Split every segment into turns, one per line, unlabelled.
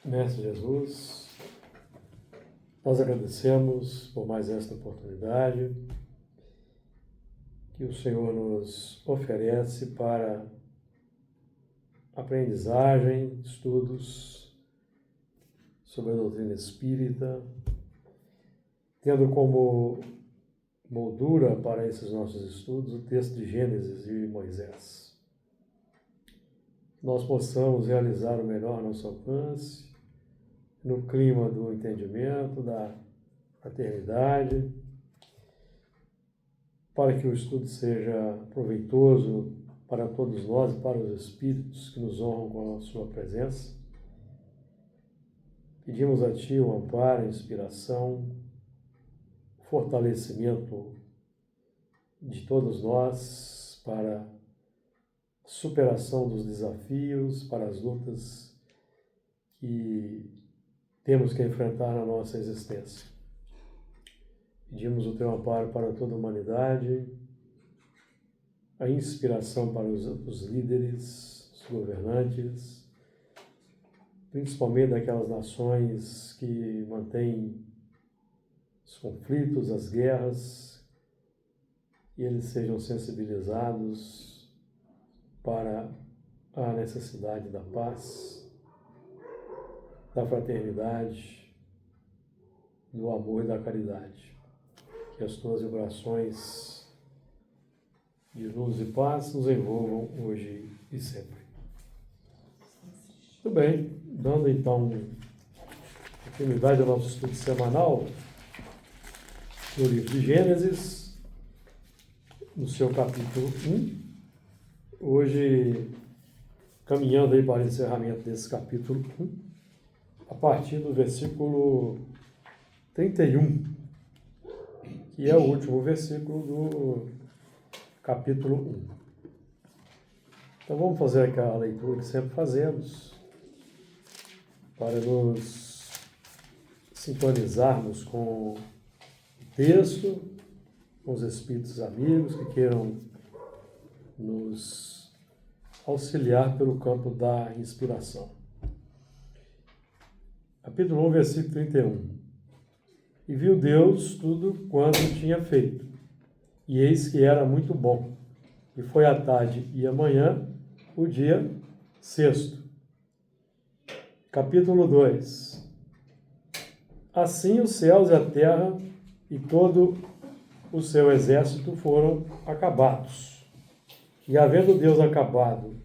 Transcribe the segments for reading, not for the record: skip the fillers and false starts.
Mestre Jesus, nós agradecemos por mais esta oportunidade que o Senhor nos oferece para aprendizagem, estudos sobre a doutrina espírita, tendo como moldura para esses nossos estudos o texto de Gênesis e Moisés. Nós possamos realizar o melhor nosso alcance, no clima do entendimento, da fraternidade, para que o estudo seja proveitoso para todos nós e para os espíritos que nos honram com a sua presença. Pedimos a Ti o amparo, a inspiração, o fortalecimento de todos nós para a superação dos desafios, para as lutas que temos que enfrentar na nossa existência. Pedimos o Teu amparo para toda a humanidade, a inspiração para os líderes, os governantes, principalmente daquelas nações que mantêm os conflitos, as guerras, e eles sejam sensibilizados para a necessidade da paz, da fraternidade, do amor e da caridade. Que as tuas vibrações de luz e paz nos envolvam hoje e sempre. Muito bem, dando então continuidade ao nosso estudo semanal no livro de Gênesis, no seu capítulo 1, hoje caminhando aí para o encerramento desse capítulo 1, a partir do versículo 31, que é o último versículo do capítulo 1. Então vamos fazer aquela leitura que sempre fazemos, para nos sintonizarmos com o texto, com os espíritos amigos que queiram nos auxiliar pelo campo da inspiração. Capítulo 1, versículo 31. E viu Deus tudo quanto tinha feito, e eis que era muito bom. E foi a tarde e a manhã, o dia sexto. Capítulo 2. Assim os céus e a terra e todo o seu exército foram acabados. E havendo Deus acabado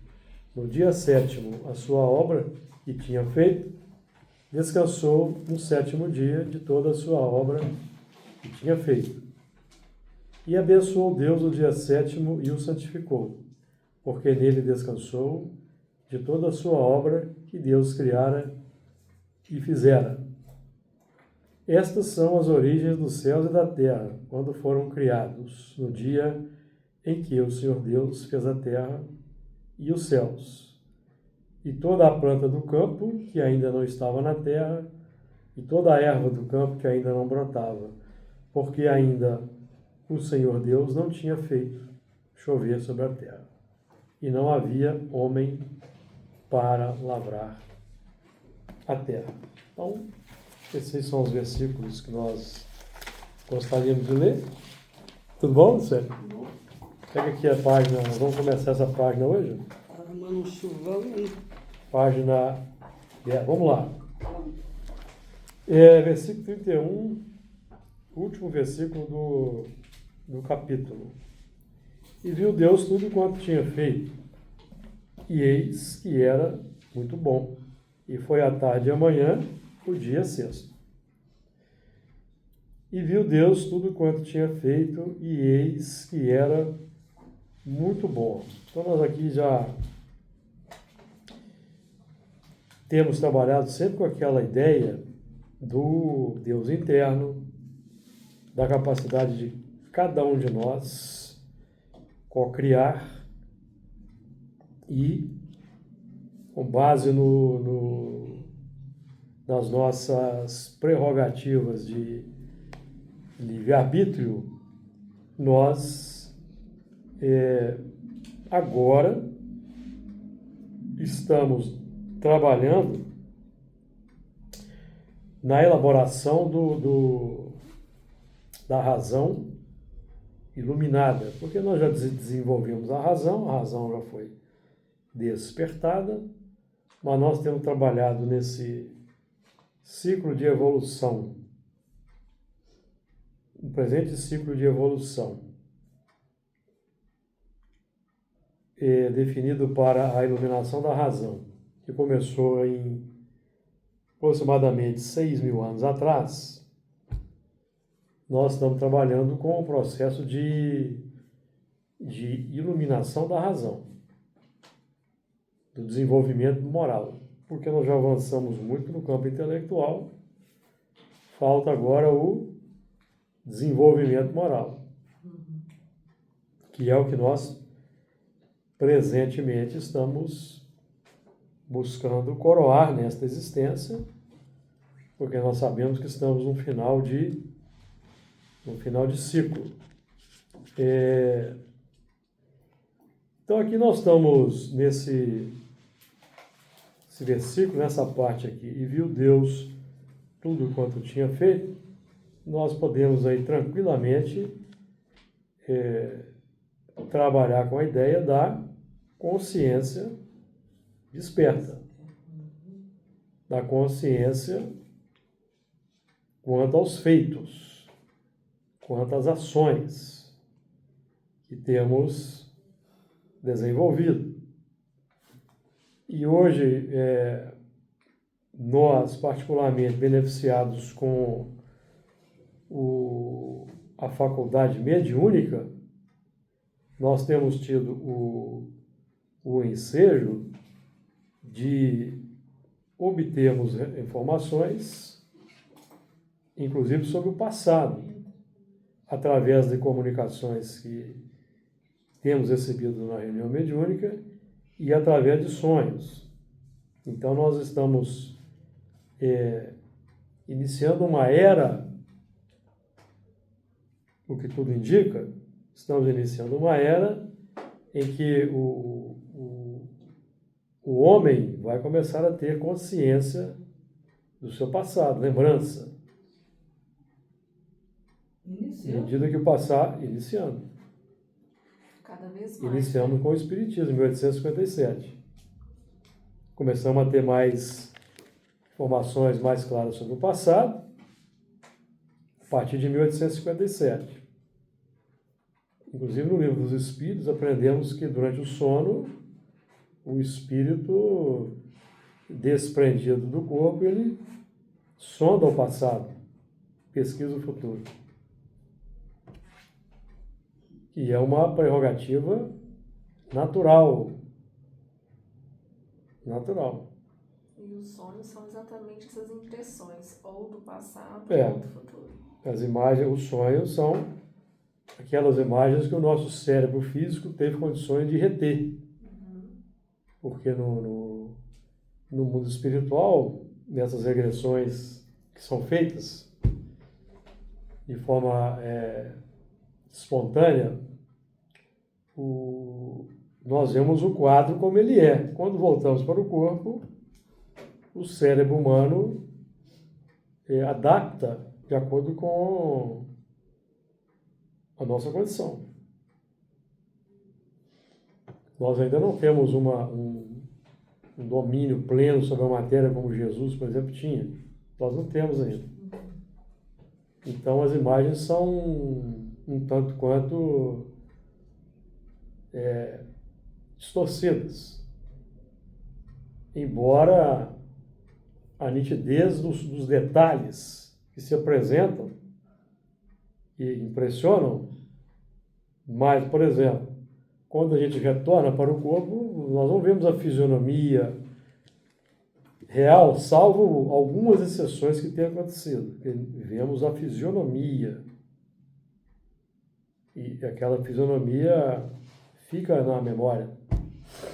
no dia sétimo a sua obra que tinha feito, descansou no sétimo dia de toda a sua obra que tinha feito. E abençoou Deus o dia sétimo e o santificou, porque nele descansou de toda a sua obra que Deus criara e fizera. Estas são as origens dos céus e da terra, quando foram criados, no dia em que o Senhor Deus fez a terra e os céus. E toda a planta do campo, que ainda não estava na terra, e toda a erva do campo, que ainda não brotava, porque ainda o Senhor Deus não tinha feito chover sobre a terra, e não havia homem para lavrar a terra. Então, esses são os versículos que nós gostaríamos de ler. Tudo bom, Sérgio? Pega aqui a página, nós vamos começar essa página hoje?
Mano, um chuvão, hein?
Página... vamos lá. Versículo 31, último versículo do capítulo. E viu Deus tudo quanto tinha feito, e eis que era muito bom. E foi a tarde e a manhã, o dia sexto. E viu Deus tudo quanto tinha feito, e eis que era muito bom. Então nós aqui já temos trabalhado sempre com aquela ideia do Deus interno, da capacidade de cada um de nós co-criar e, com base nas nossas prerrogativas de livre-arbítrio, nós agora estamos trabalhando na elaboração da razão iluminada, porque nós já desenvolvemos a razão já foi despertada, mas nós temos trabalhado nesse ciclo de evolução, o presente ciclo de evolução, definido para a iluminação da razão, que começou em aproximadamente 6.000 anos atrás. Nós estamos trabalhando com o processo de iluminação da razão, do desenvolvimento moral, porque nós já avançamos muito no campo intelectual, falta agora o desenvolvimento moral, que é o que nós presentemente estamos buscando coroar nesta existência, porque nós sabemos que estamos no final de ciclo. Então aqui nós estamos nesse versículo, nessa parte aqui, e viu Deus tudo quanto tinha feito, nós podemos aí tranquilamente trabalhar com a ideia da consciência desperta, da consciência quanto aos feitos, quanto às ações que temos desenvolvido. E hoje, nós, particularmente beneficiados com a faculdade mediúnica, nós temos tido o ensejo de obtermos informações, inclusive sobre o passado, através de comunicações que temos recebido na reunião mediúnica e através de sonhos. Então, nós estamos iniciando uma era, o que tudo indica, estamos iniciando uma era em que o homem vai começar a ter consciência do seu passado, lembrança. À medida que o passar, iniciando.
Cada vez mais.
Iniciamos com o Espiritismo, em 1857. Começamos a ter mais informações mais claras sobre o passado, a partir de 1857. Inclusive, no Livro dos Espíritos, aprendemos que durante o sono, o espírito desprendido do corpo, ele sonda o passado, pesquisa o futuro. E é uma prerrogativa natural. Natural.
E os sonhos são exatamente essas impressões, ou do passado,
ou
do futuro.
As imagens, os sonhos são aquelas imagens que o nosso cérebro físico teve condições de reter. Porque no mundo espiritual, nessas regressões que são feitas de forma espontânea, nós vemos o quadro como ele é. Quando voltamos para o corpo, o cérebro humano adapta de acordo com a nossa condição. Nós ainda não temos um domínio pleno sobre a matéria como Jesus, por exemplo, tinha. Nós não temos ainda. Então, as imagens são um tanto quanto distorcidas. Embora a nitidez dos detalhes que se apresentam e impressionam, mas, por exemplo, quando a gente retorna para o corpo, nós não vemos a fisionomia real, salvo algumas exceções que têm acontecido. Vemos a fisionomia. E aquela fisionomia fica na memória.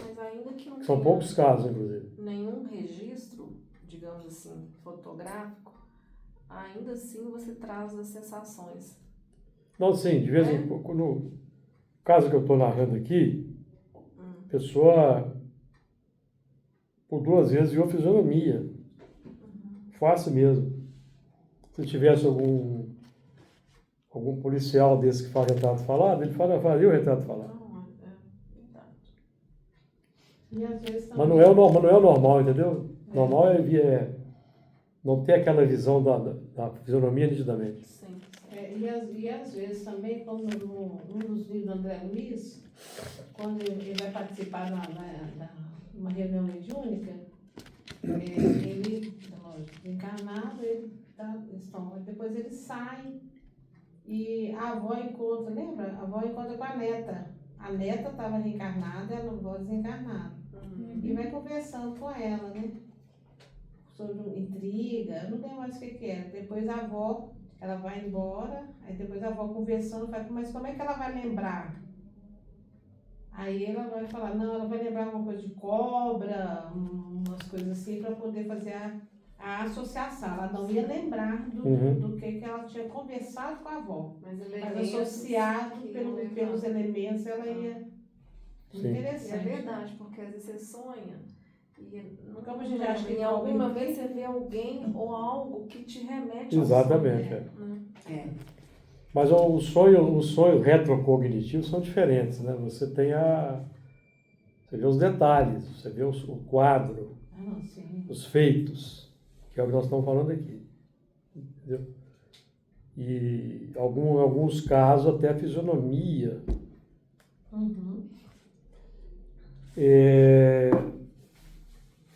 Mas ainda que não
São poucos casos, inclusive.
Nenhum registro, digamos assim, fotográfico, ainda assim você traz as sensações.
Não, sim, de vez em quando, no caso que eu estou narrando aqui, a pessoa, por 2 vezes, viu a fisionomia. Fácil mesmo. se tivesse algum policial desse que faz retrato falado, ele faria o retrato falado.
Não, é verdade.
E às vezes
Mas
também,
não é o normal, entendeu? Normal é não ter aquela visão da fisionomia nitidamente.
Sim.
e às vezes também, como num dos livros do André Luiz, quando ele vai participar de uma reunião mediúnica, ele, lógico, encarnado, depois ele sai e a avó encontra, lembra? A avó encontra com a neta. A neta estava reencarnada e a avó desencarnada. E vai conversando com ela, né? Sobre intriga, não lembro mais o que é. Depois a avó, ela vai embora, aí depois a avó conversando, fala, mas como é que ela vai lembrar? Aí ela vai falar, não, ela vai lembrar uma coisa de cobra, umas coisas assim, para poder fazer a associação. Ela não ia lembrar do que ela tinha conversado com a avó. Mas associado pelos elementos, ela ia...
Sim.
Interessante.
É verdade, porque às vezes você sonha e
Como a gente acha que
em alguma vez você vê alguém ou algo que te remete ao
Exatamente.
sonho.
Mas o sonho retrocognitivo são diferentes, né? Você vê os detalhes, você vê o quadro, os feitos, que é o que nós estamos falando aqui. Entendeu? E em alguns casos até a fisionomia.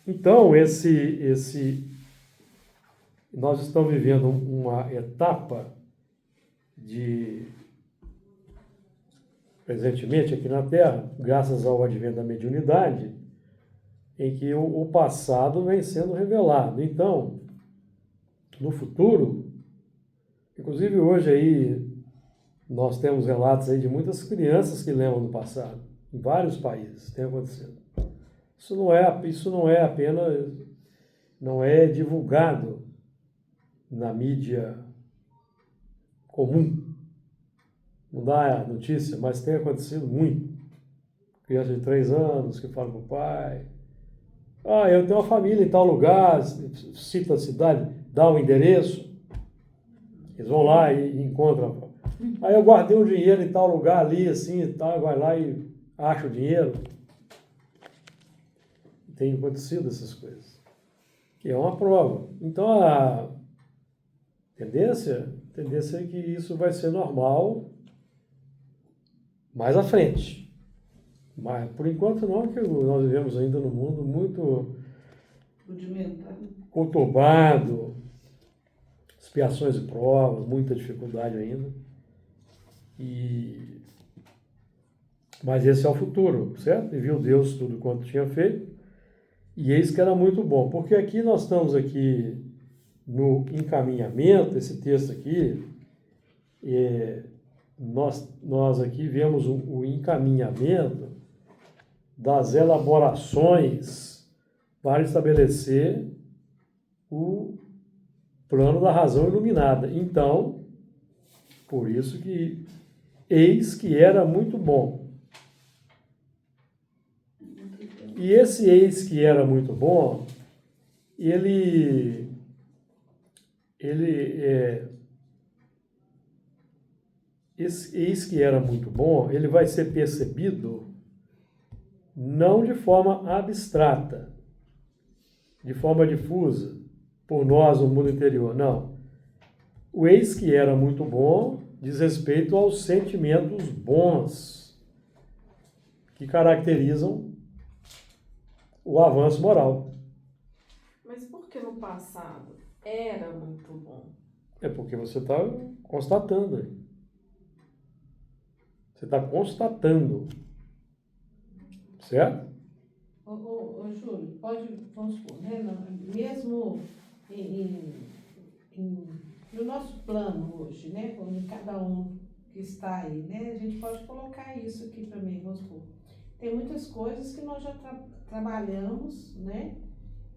Então, nós estamos vivendo uma etapa presentemente aqui na Terra, graças ao advento da mediunidade, em que o passado vem sendo revelado. Então, no futuro, inclusive hoje aí, nós temos relatos aí de muitas crianças que lembram do passado, em vários países tem acontecido. Isso não é apenas, não é divulgado na mídia comum, não dá notícia, mas tem acontecido muito. Criança de 3 anos que fala com o pai, eu tenho uma família em tal lugar, cita a cidade, dá o endereço, eles vão lá e encontram. Aí eu guardei um dinheiro em tal lugar ali, assim e tal, vai lá e acha o dinheiro. Tem acontecido essas coisas. Que é uma prova. Então a tendência é que isso vai ser normal mais à frente. Mas por enquanto não, que nós vivemos ainda num mundo muito conturbado, expiações e provas, muita dificuldade ainda. Mas esse é o futuro, certo? E viu Deus tudo quanto tinha feito. E eis que era muito bom, porque aqui nós estamos aqui no encaminhamento, esse texto aqui, nós aqui vemos o encaminhamento das elaborações para estabelecer o plano da razão iluminada. Então, por isso que eis que era muito bom. E esse eis que era muito bom, esse eis que era muito bom, ele vai ser percebido não de forma abstrata, de forma difusa, por nós no mundo interior, não. O eis que era muito bom diz respeito aos sentimentos bons que caracterizam o avanço moral.
Mas por que no passado era muito bom?
É porque você está constatando aí. Você está constatando. Certo?
Júlio, vamos supor, né? Mesmo no nosso plano hoje, né? Como cada um que está aí, né? A gente pode colocar isso aqui também, vamos supor. Tem muitas coisas que nós já trabalhamos, né?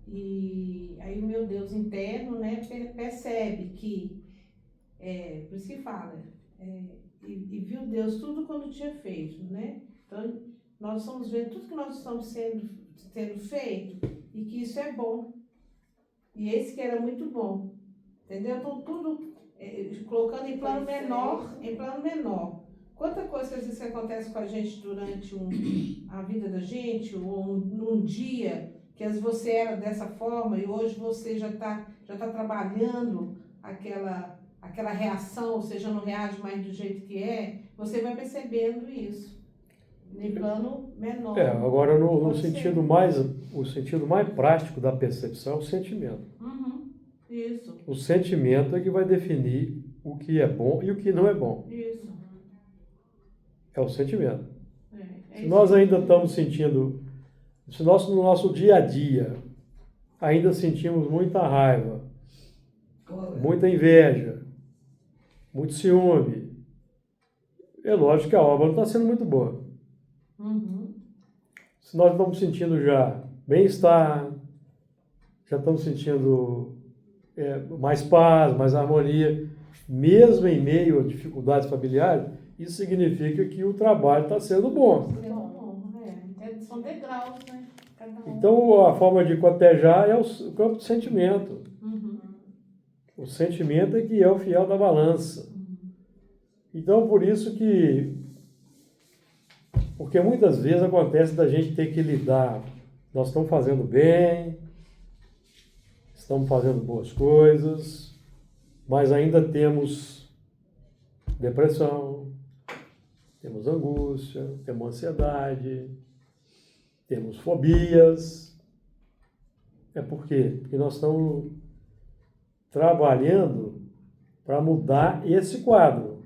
E aí o meu Deus interno, né, percebe que, por isso que fala, e viu Deus tudo quando tinha feito, né? Então, nós estamos vendo tudo que nós estamos tendo feito e que isso é bom. E esse que era muito bom. Entendeu? Então, tudo colocando em plano menor. Quanta coisa que às vezes que acontece com a gente durante a vida da gente, ou num dia, que às vezes você era dessa forma e hoje você já tá trabalhando aquela reação, ou seja, não reage mais do jeito que é, você vai percebendo isso. Em plano menor.
Agora o
Pode
sentido mais prático da percepção é o sentimento.
Isso.
O sentimento é que vai definir o que é bom e o que não é bom.
Isso.
É o sentimento. Se
isso.
nós ainda estamos sentindo, se nós no nosso dia a dia ainda sentimos muita raiva, muita inveja, muito ciúme, é lógico que a obra não está sendo muito boa. Se nós estamos sentindo já bem-estar, já estamos sentindo mais paz, mais harmonia, mesmo em meio a dificuldades familiares, isso significa que o trabalho está sendo bom.
São degraus, né? Cada um.
Então, a forma de cotejar é o campo do sentimento. O sentimento é que é o fiel da balança. Então, por isso que... Porque muitas vezes acontece da gente ter que lidar. Nós estamos fazendo bem, estamos fazendo boas coisas, mas ainda temos depressão, temos angústia, temos ansiedade, temos fobias. É por quê? Porque nós estamos trabalhando para mudar esse quadro.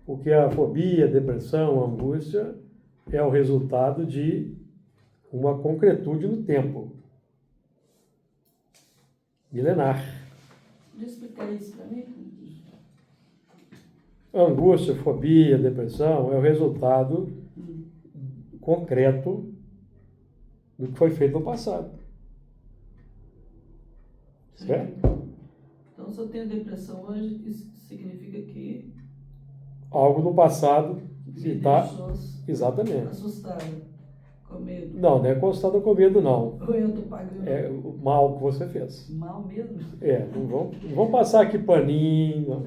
Porque a fobia, a depressão, a angústia é o resultado de uma concretude no tempo. Milenar.
Deixa eu explicar isso para mim.
Angústia, fobia, depressão é o resultado concreto do que foi feito no passado. Certo?
Então, se eu tenho depressão hoje, isso significa que
Algo no passado
me
está...
deixou
Exatamente.
assustada, com medo.
Não é constado com medo, não.
Ou eu estou pagando
É o mal que você fez.
mal mesmo?
Não vamos passar aqui paninho.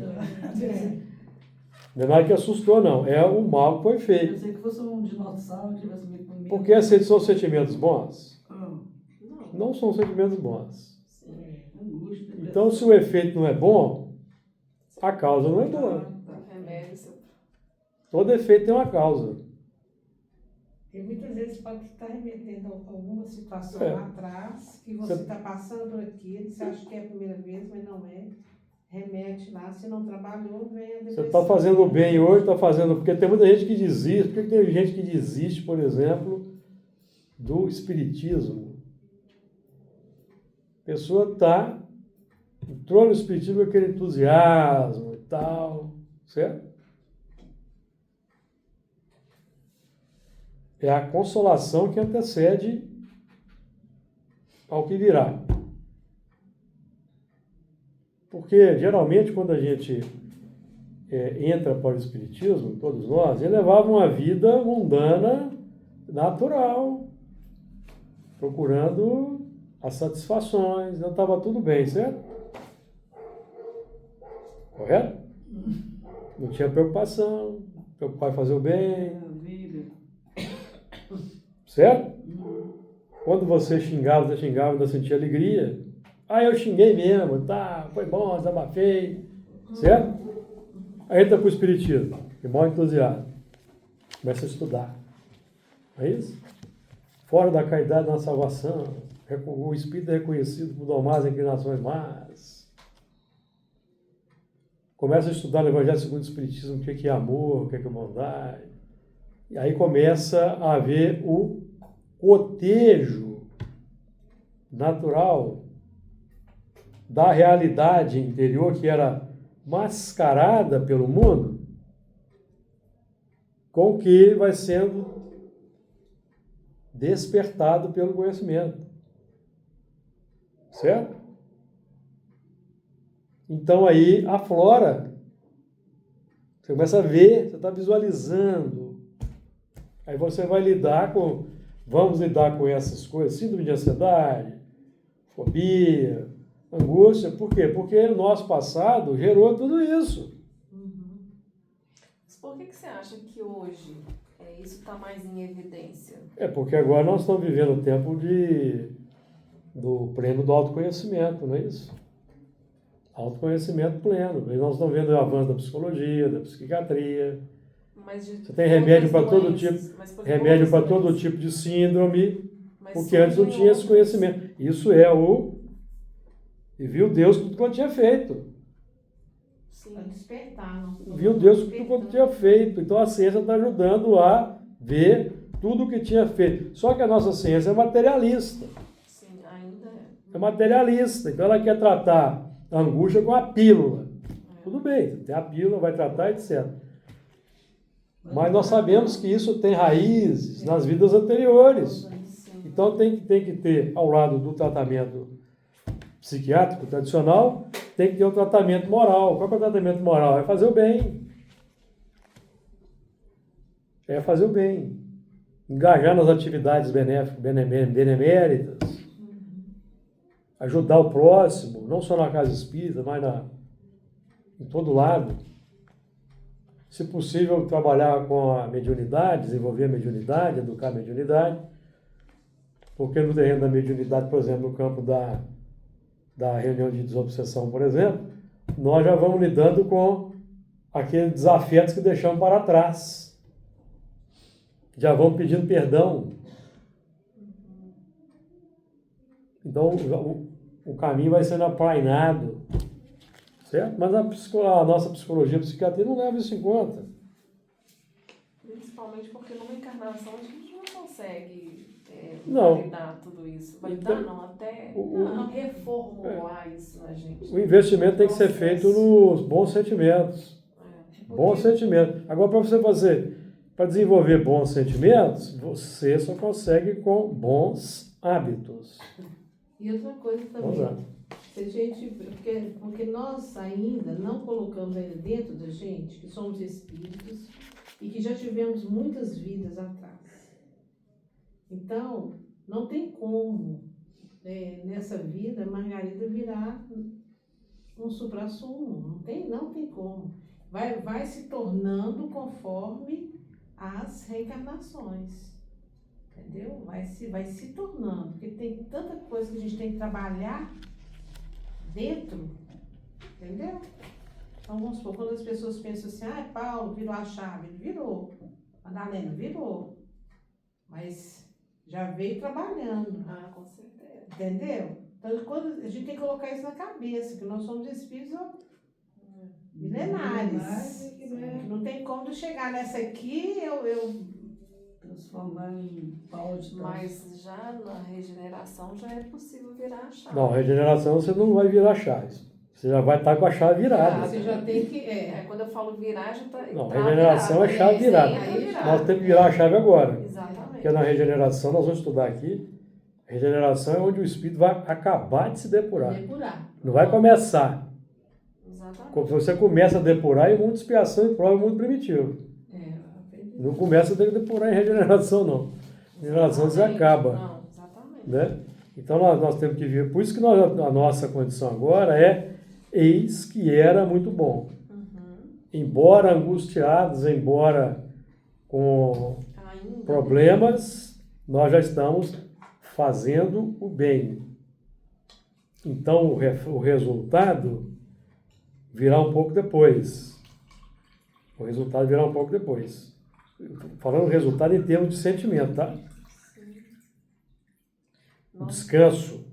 Não é nada que assustou, não. É o mal que foi
Eu
feito.
pensei que fosse um dinossauro que tivesse me comido.
Porque esses são sentimentos bons?
Não.
Não são sentimentos bons.
Angústia, depressão.
Então, se o efeito não é bom, a causa não é boa.
Remédio.
Todo efeito tem uma causa.
E muitas vezes pode estar remetendo a alguma situação
É.
lá atrás, que você está passando por aquilo, você acha que é a primeira vez, mas não é. Remete lá, se não trabalhou, vem a depressão.
Você está fazendo bem hoje, está fazendo... Porque tem muita gente que desiste. Por que tem gente que desiste, por exemplo, do espiritismo? A pessoa entrou no espiritismo com aquele entusiasmo e tal, certo? É a consolação que antecede ao que virá. Porque, geralmente, quando a gente entra para o espiritismo, todos nós, ele levava uma vida mundana, natural, procurando as satisfações, não estava tudo bem, certo? Correto? Não tinha preocupação, preocupar em fazer o bem, certo? Quando você xingava, ainda sentia alegria. Eu xinguei mesmo, foi bom, desabafei, certo? Aí entra para o espiritismo, que maior entusiasmo. Começa a estudar. Não é isso? Fora da caridade na salvação, o espírito é reconhecido por domar as inclinações más. Começa a estudar no Evangelho segundo o Espiritismo, o que é amor, o que é bondade. E aí começa a haver o cotejo natural da realidade interior que era mascarada pelo mundo, com o que vai sendo despertado pelo conhecimento. Certo? Então aí aflora. Você começa a ver, você está visualizando. Aí você vai vamos lidar com essas coisas, síndrome de ansiedade, fobia, angústia. Por quê? Porque o nosso passado gerou tudo isso.
Mas por que você acha que hoje isso está mais em evidência?
É porque agora nós estamos vivendo o tempo do pleno do autoconhecimento, não é isso? Autoconhecimento pleno. Nós estamos vendo o avanço da psicologia, da psiquiatria. Você tem remédio para todo tipo de síndrome, porque antes não tinha esse conhecimento. Isso é e viu Deus tudo quanto tinha feito.
Para despertar. Não?
Viu Deus tudo quanto tinha feito. Então a ciência está ajudando a ver tudo o que tinha feito. Só que a nossa ciência é materialista.
Sim, ainda é.
É materialista. Então ela quer tratar a angústia com a pílula. Tudo bem, tem a pílula, vai tratar, etc. Mas nós sabemos que isso tem raízes nas vidas anteriores. Então tem que ter, ao lado do tratamento psiquiátrico tradicional, tem que ter um tratamento moral. Qual é o tratamento moral? É fazer o bem. É fazer o bem. Engajar nas atividades benéficas, beneméritas. Ajudar o próximo, não só na casa espírita, mas em todo lado. Se possível, trabalhar com a mediunidade, desenvolver a mediunidade, educar a mediunidade. Porque no terreno da mediunidade, por exemplo, no campo da reunião de desobsessão, por exemplo, nós já vamos lidando com aqueles desafetos que deixamos para trás. Já vamos pedindo perdão. Então, o caminho vai sendo aplainado, certo? Mas a nossa psicologia, a psiquiatria não leva isso em conta.
Principalmente porque numa encarnação a gente não consegue
Não.
validar tudo isso. Validar
Então,
não, até
o-
reformular isso na gente.
O investimento tem que ser feito nos bons sentimentos. Bons sentimentos. Agora, para desenvolver bons sentimentos, você só consegue com bons hábitos.
E outra coisa
Vamos lá.
também, se a gente, porque nós ainda não colocamos ainda dentro da gente que somos espíritos e que já tivemos muitas vidas atrás. Então, não tem como, nessa vida, Margarida virar um suprassumo. Não tem como. Vai se tornando conforme as reencarnações. Entendeu? Vai se tornando. Porque tem tanta coisa que a gente tem que trabalhar dentro. Entendeu? Então, vamos supor, quando as pessoas pensam assim, Paulo virou a chave. Ele virou. Madalena virou. Mas já veio trabalhando.
Com certeza.
Entendeu? Então, quando a gente tem que colocar isso na cabeça, que nós somos espíritos milenares. Que não tem como chegar nessa aqui, eu
transformar em pau de
Mas já na regeneração já é possível virar a chave.
Não, regeneração você não vai virar chave. Você já vai estar com a chave virada.
você já tem que.
Quando eu falo virar, já está.
Não, regeneração é chave virada. Nós temos que virar a chave agora.
Exatamente.
Porque na regeneração, nós vamos estudar aqui, a regeneração é onde o espírito vai acabar de se depurar. Não vai começar.
Exatamente.
Quando você começa a depurar, é o mundo de expiação e prova é o mundo primitivo. Não começa a depurar em regeneração, não. Regeneração você acaba.
Não, exatamente.
Né? Então nós temos que ver. Por isso que a nossa condição agora é eis que era muito bom. Embora angustiados, embora com problemas, nós já estamos fazendo o bem. Então o resultado virá um pouco depois. O resultado virá um pouco depois. Falando resultado em termos de sentimento, tá? O descanso.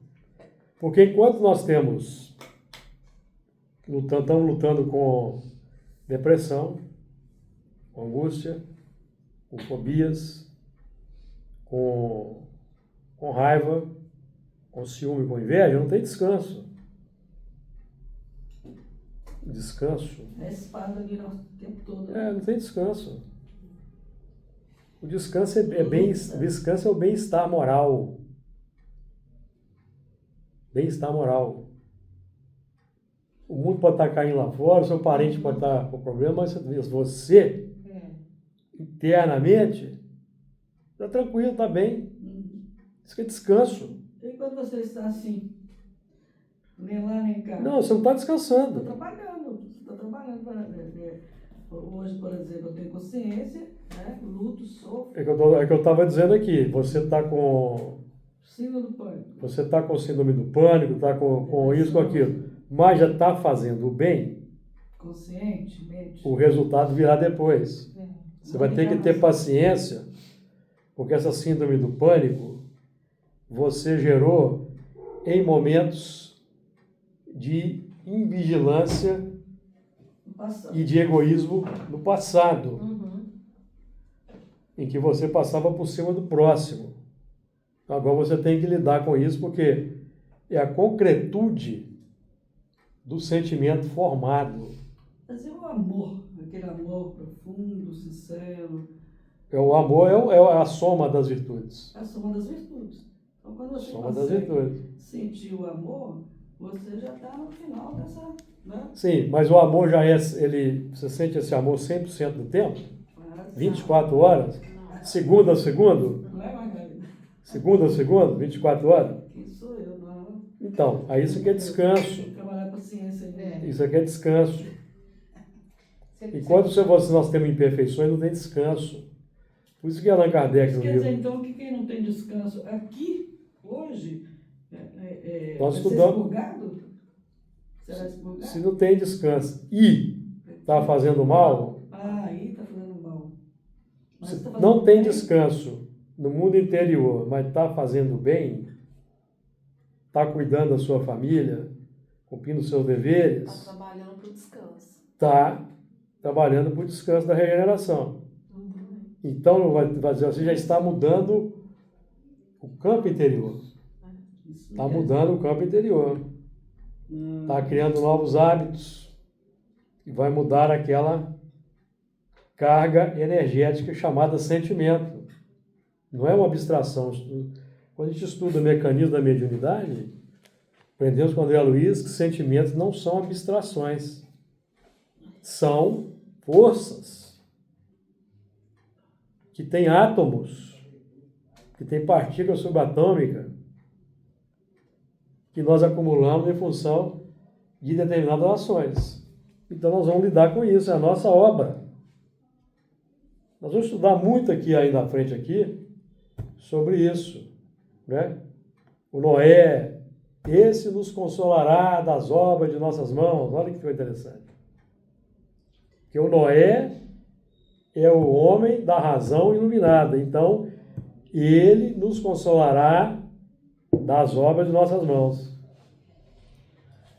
Porque enquanto nós estamos lutando com depressão, com angústia, com fobias, com raiva, com ciúme, com inveja, não tem descanso. Descanso.
A espada vira o tempo todo.
Não tem descanso. O descanso descanso é o bem-estar moral. Bem-estar moral. O mundo pode estar caindo lá fora, o seu parente pode estar com problema, mas você, internamente, está tranquilo, está bem. Isso que é descanso.
E quando você está assim, lendo trabalhando em casa.
Não, você não está
Estou
descansando.
trabalhando. Estou trabalhando. Hoje, por exemplo, eu tenho consciência, né? Luto, sofro.
É que eu estava dizendo aqui, você está com
Síndrome do pânico.
síndrome do pânico, está com isso, com aquilo, mas já está fazendo o bem,
Conscientemente.
o resultado virá depois.
É.
Você vai ter que ter paciência, porque essa síndrome do pânico você gerou em momentos de invigilância
No passado.
e de egoísmo no passado,
Uhum.
em que você passava por cima do próximo. Agora você tem que lidar com isso, porque é a concretude do sentimento formado.
Mas é o amor, aquele amor profundo, sincero,
O amor é a soma das virtudes.
é a soma das virtudes. Então, quando você
Soma das
consegue
virtudes.
sentir o amor, você já está no final dessa, né?
Sim, mas o amor já é, você sente esse amor 100% do tempo? 24 horas? Segunda a segundo?
Não é, Margarida?
Segunda a segundo? 24 horas?
Quem sou eu? Não.
Então, aí isso aqui é descanso.
Tem que trabalhar com a ciência.
É.
Isso aqui é descanso.
Você-
Enquanto nós temos imperfeições, não tem descanso. Por isso que Allan Kardec
Isso
no
quer
livro...
dizer, então, que quem não tem descanso aqui, hoje,
Nós
vai ser
estudamos.
expurgado? Será expurgado?
Se não tem descanso e está fazendo mal,
Ah, aí está fazendo mal. Mas
se
tá fazendo
não tem
bem.
descanso no mundo interior, mas está fazendo bem, está cuidando da sua família, cumprindo os seus deveres,
Tá trabalhando pro descanso.
está trabalhando para o descanso da regeneração. Então, vai dizer, você já está mudando o campo interior.
Isso
Está
mesmo.
mudando o campo interior. Está criando novos hábitos e vai mudar aquela carga energética chamada sentimento. Não é uma abstração. Quando a gente estuda o mecanismo da mediunidade, aprendemos com o André Luiz que sentimentos não são abstrações. São forças que têm átomos, que têm partículas subatômicas, que nós acumulamos em função de determinadas ações. Então nós vamos lidar com isso, é a nossa obra. Nós vamos estudar muito aqui aí na frente aqui sobre isso, né? O Noé, esse nos consolará das obras de nossas mãos. Olha que coisa interessante. Porque o Noé é o homem da razão iluminada. Então, ele nos consolará das obras de nossas mãos.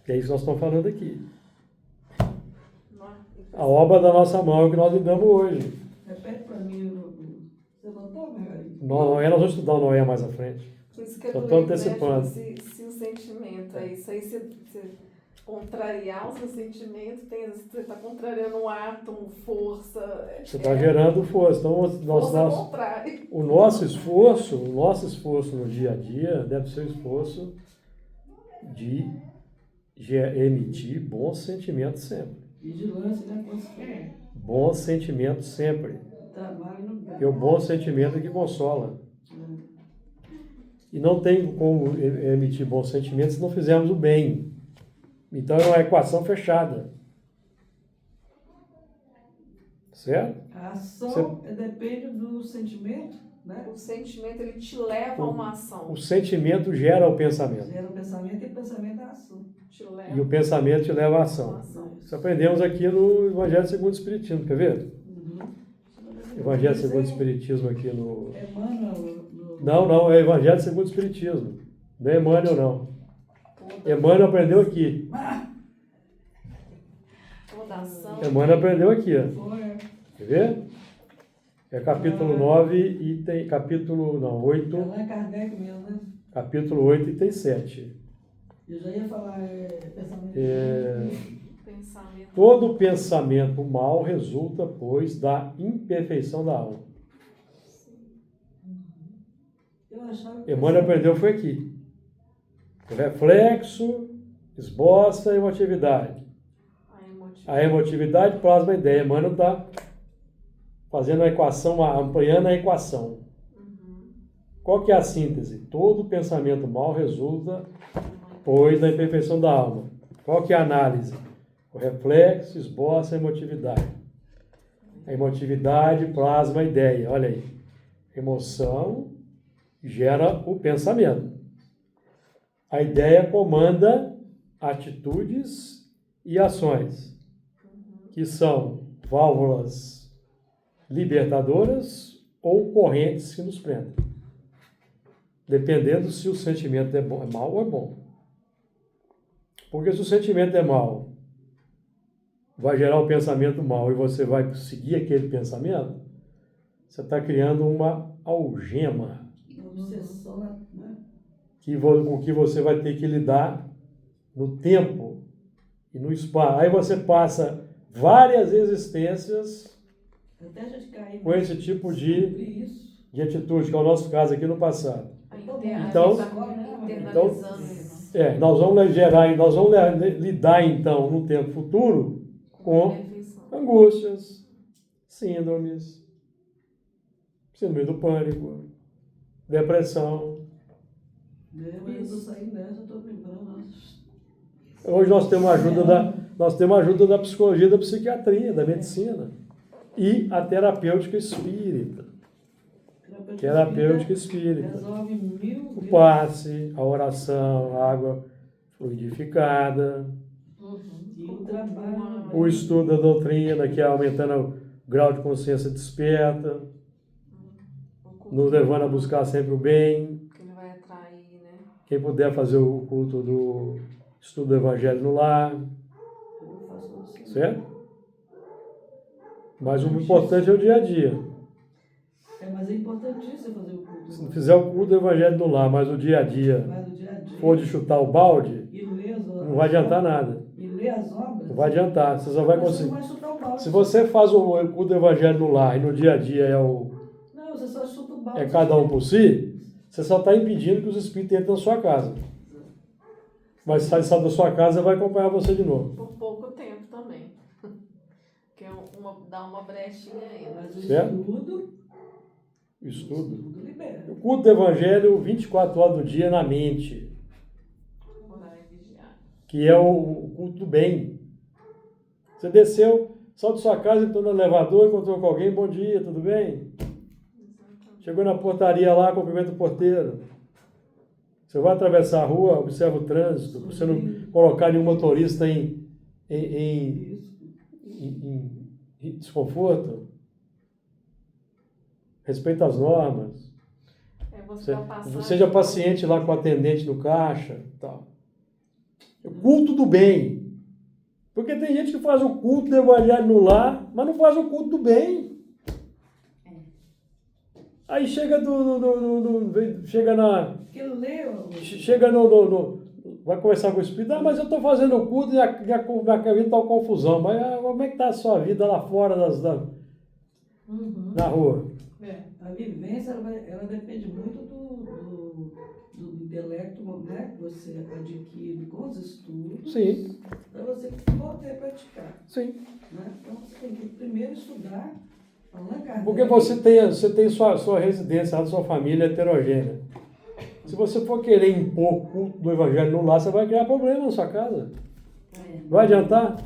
Que é isso que nós estamos falando aqui. A obra da nossa mão é o que nós lidamos hoje.
Repete para mim. Você notou, Margarida?
Noé, nós vamos estudar o Noé mais à frente.
Por isso que é
Só
doido,
tô
né?
antecipando.
Se o sentimento é isso aí, você contrariar o seu sentimento, você está contrariando um átomo, força.
Você está gerando força. Então,
Força contrária.
o nosso esforço no dia a dia deve ser o esforço de emitir bons sentimentos sempre.
Vigilância, né? Consciência.
Bons sentimentos sempre.
Trabalho no
Porque o bom sentimento é que consola. E não tem como emitir bons sentimentos se não fizermos o bem. Então é uma equação fechada. Certo?
A ação depende do sentimento, né?
O sentimento, ele te leva a uma ação.
O sentimento gera o pensamento.
Gera o pensamento e o pensamento é a ação.
Te leva
E o pensamento te leva à
a uma
ação.
ação.
Isso aprendemos aqui no Evangelho segundo o Espiritismo. Quer ver? Evangelho segundo o Espiritismo aqui no...
Emmanuel.
Não, é Evangelho segundo o Espiritismo. Não é Emmanuel, não. Emmanuel aprendeu aqui.
Toda ação.
Emmanuel aprendeu aqui, ó.
Foi.
Quer ver? É capítulo 9 e tem capítulo, não, 8,
Allan Kardec mesmo, né?
capítulo 8 e tem 7.
Eu já ia falar pensamento.
Pensamento.
Todo pensamento mal resulta, pois, da imperfeição da alma.
Eu achava que
Emmanuel aprendeu foi aqui. O reflexo esboça a emotividade. A emotividade plasma a ideia. Emmanuel está fazendo a equação, ampliando a equação. Qual que é a síntese? Todo pensamento mal resulta, pois, da imperfeição da alma. Qual que é a análise? O reflexo esboça a emotividade. A emotividade plasma a ideia. Olha aí. Emoção gera o pensamento. A ideia comanda atitudes e ações, que são válvulas libertadoras ou correntes que nos prendem. Dependendo se o sentimento é mau ou é bom. Porque se o sentimento é mau, vai gerar um pensamento mau e você vai seguir aquele pensamento, você está criando uma algema
Obsessão, né?
com que você vai ter que lidar no tempo e no espaço. Aí você passa várias existências
Até a gente cair
com esse tipo de
isso.
atitude, que é o nosso caso aqui no passado.
Então, internalizando isso.
Nós vamos lidar então no tempo futuro com angústias, síndrome do pânico, depressão.
Eu estou saindo dessa, estou lembrando.
Hoje nós temos a ajuda da psicologia, da psiquiatria, da medicina e a terapêutica espírita. Terapêutica espírita.
Resolve mil
O passe, a oração, a água fluidificada,
e o trabalho.
o estudo da doutrina, que é aumentando o grau de consciência desperta, nos levando a buscar sempre o bem.
Que ele vai atrair, né?
Quem puder fazer o culto do estudo do Evangelho no lar,
Eu faço assim.
certo? Mas o importante é o dia a dia.
Mas é importantíssimo fazer o culto.
Se não fizer o culto do Evangelho no lar, mas o dia a dia
Mas no dia a dia.
for de chutar o balde,
E ler as obras.
não vai adiantar nada.
E ler as obras.
Não vai adiantar. Você só vai
Mas
conseguir.
Você não vai chutar o balde.
Se você faz o culto do Evangelho no lar e no dia a dia
Não, você só chuta o balde.
é cada um por si, você só está impedindo que os espíritos entrem na sua casa. Mas se sair da sua casa, vai acompanhar você de novo.
Por pouco tempo também. Porque dá uma brechinha aí, né?
Mas o
Certo?
estudo
Estudo.
libera.
O culto do Evangelho, 24 horas do dia na mente,
Orar e vigiar.
que é o culto do bem. Você desceu, saiu de sua casa, entrou no elevador, encontrou com alguém, bom dia, tudo bem?
Exatamente.
Chegou na portaria lá, cumprimenta o porteiro. Você vai atravessar a rua, observa o trânsito, para você não colocar nenhum motorista em desconforto. Respeita as normas. Seja paciente lá com o atendente no caixa. Tal. O culto do bem. Porque tem gente que faz o culto do Evangelho no lar, mas não faz o culto do bem. Aí chega vai conversar com o Espírito, mas eu estou fazendo o culto e a minha vida está uma confusão. Mas como é que está a sua vida lá fora na rua?
A vivência, ela depende muito do intelecto, né, que você adquire com os estudos.
Sim.
Para você poder praticar.
Sim.
Né? Então, você tem que primeiro estudar.
Porque você tem sua residência, a sua família heterogênea. Se você for querer impor o culto do Evangelho no lar, você vai criar problema na sua casa. Vai adiantar?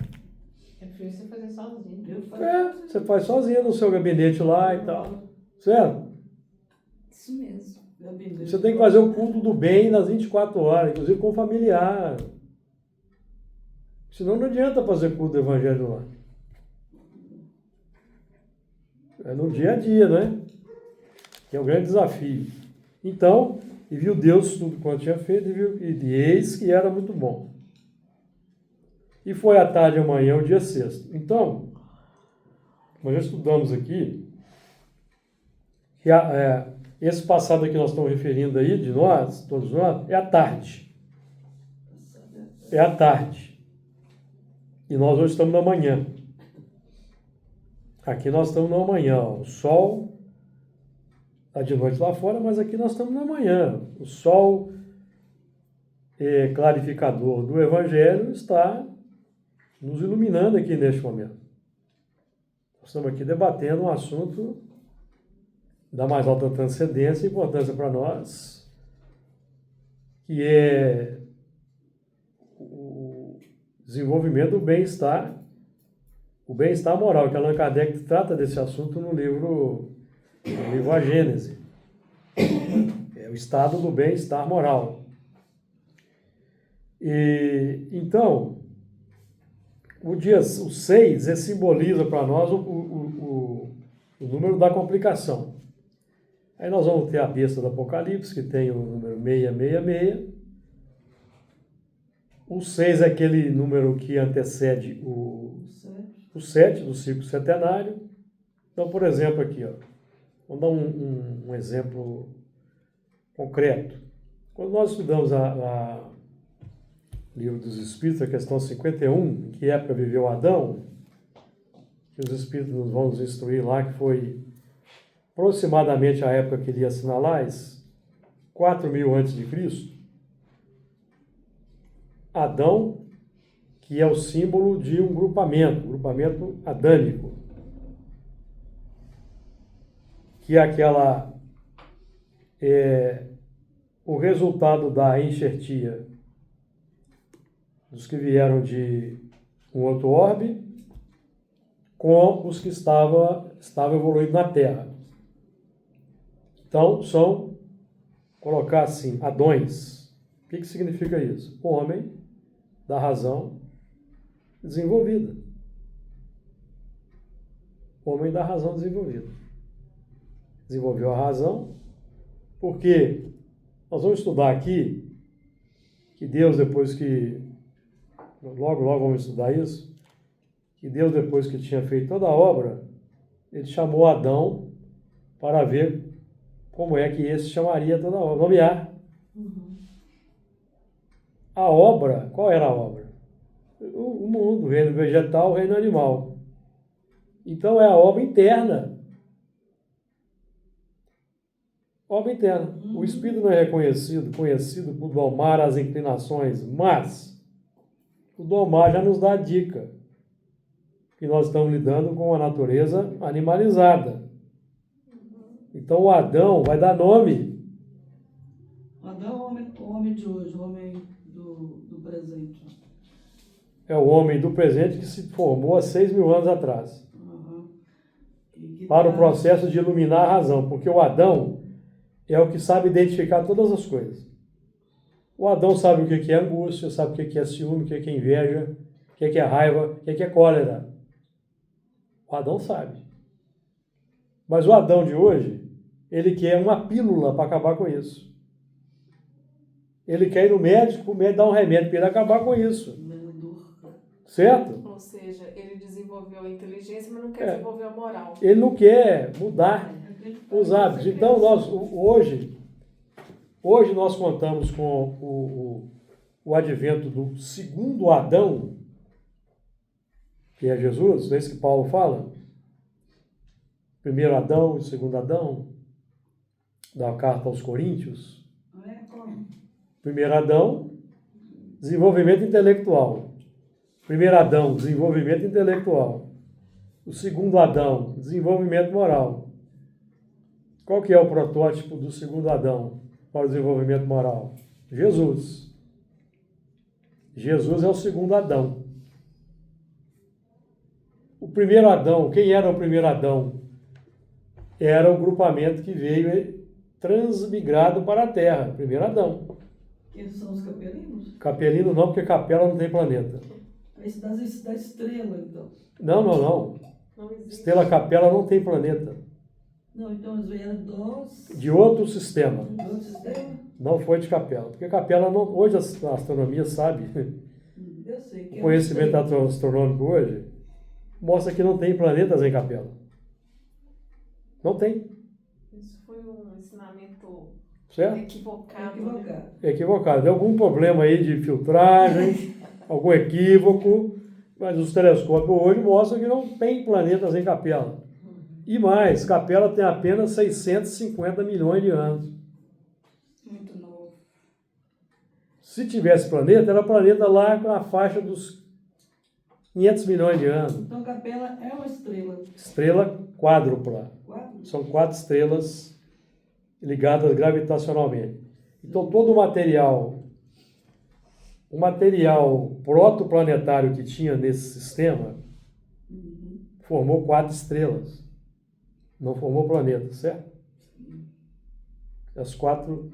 É difícil você fazer sozinho.
Você faz sozinho no seu gabinete lá e tal. Certo?
Isso mesmo.
Você tem que fazer o culto do bem nas 24 horas, inclusive com o familiar. Senão não adianta fazer culto do Evangelho no lar. É no dia a dia, né? Que é um grande desafio. Então, e viu Deus tudo quanto tinha feito, e eis que era muito bom. E foi à tarde e amanhã, o dia sexto. Então, nós já estudamos aqui, que esse passado que nós estamos referindo aí, de nós, todos nós, é a tarde. É a tarde. E nós hoje estamos na manhã. Aqui nós estamos na manhã, ó. O sol está de noite lá fora, mas aqui nós estamos na manhã. O sol clarificador do Evangelho está nos iluminando aqui neste momento. Nós estamos aqui debatendo um assunto da mais alta transcendência e importância para nós, que é desenvolvimento do bem-estar, o bem-estar moral, que Allan Kardec trata desse assunto no livro A Gênese. É o estado do bem-estar moral. E então, o 6 simboliza para nós o número da complicação. Aí nós vamos ter a besta do Apocalipse, que tem o número 666. O 6 é aquele número que antecede o 7 do ciclo setenário. Então, por exemplo, aqui, ó, vamos dar um exemplo concreto. Quando nós estudamos o Livro dos Espíritos, a questão 51, em que época viveu Adão, que os Espíritos vão nos instruir lá, que foi aproximadamente a época que ele ia assinalar, 4.000 a.C., Adão, que é o símbolo de um grupamento adâmico, que é o resultado da enxertia dos que vieram de um outro orbe com os que estavam evoluindo na Terra. Então, colocar assim, Adões. O que significa isso? Homem da razão desenvolvida. Homem da razão desenvolvida. Desenvolveu a razão, porque nós vamos estudar aqui que Deus, depois que... Logo vamos estudar isso. Que Deus, depois que tinha feito toda a obra, ele chamou Adão para ver como é que esse chamaria toda a obra. Nomear. A obra, qual era a obra? O mundo, o reino vegetal, o reino animal. Então é a obra interna. Obra interna. O espírito não é conhecido por domar as inclinações, mas o domar já nos dá a dica que nós estamos lidando com a natureza animalizada. Então o Adão vai dar nome.
Adão é o homem de hoje, o homem do presente.
É o homem do presente que se formou há 6.000 anos atrás. Para o processo de iluminar a razão. Porque o Adão é o que sabe identificar todas as coisas. O Adão sabe o que é angústia, sabe o que é ciúme, o que é inveja, o que é raiva, o que é cólera. O Adão sabe. Mas o Adão de hoje, ele quer uma pílula para acabar com isso. Ele quer ir no médico, o médico dá um remédio para ele acabar com isso. Certo?
Ou seja, ele desenvolveu a inteligência, mas não quer desenvolver a moral.
Ele não quer mudar os hábitos. Então, hoje nós contamos com o advento do segundo Adão, que é Jesus, não é isso que Paulo fala? Primeiro Adão e segundo Adão, da carta aos Coríntios. Primeiro Adão, desenvolvimento intelectual. Primeiro Adão, desenvolvimento intelectual. O segundo Adão, desenvolvimento moral. Qual que é o protótipo do segundo Adão para o desenvolvimento moral? Jesus. Jesus é o segundo Adão. O primeiro Adão, quem era o primeiro Adão? Era o grupamento que veio transmigrado para a Terra. Primeiro Adão.
Eles são os capelinos?
Capelino não, porque Capela não tem planeta.
Esse da estrela, então.
Não.
Não existe.
Estrela Capela não tem planeta.
Não, então eles vieram
de outro sistema.
do outro sistema?
Não foi de Capela. Porque Capela não... Hoje a astronomia sabe.
Eu sei. Que
O conhecimento astronômico hoje mostra que não tem planetas em Capela. Não tem.
Isso foi um ensinamento
Certo?
equivocado. Né?
Equivocado. Tem algum problema aí de filtragem, algum equívoco, mas os telescópios hoje mostram que não tem planetas em Capela. E mais, Capela tem apenas 650 milhões de anos.
Muito novo.
Se tivesse planeta, era planeta lá na faixa dos 500 milhões de anos.
Então Capela é uma estrela.
Estrela quádrupla.
4?
São 4 estrelas ligadas gravitacionalmente. Então todo o material o material protoplanetário que tinha nesse sistema
Uhum.
formou 4 estrelas. Não formou planeta, certo? As 4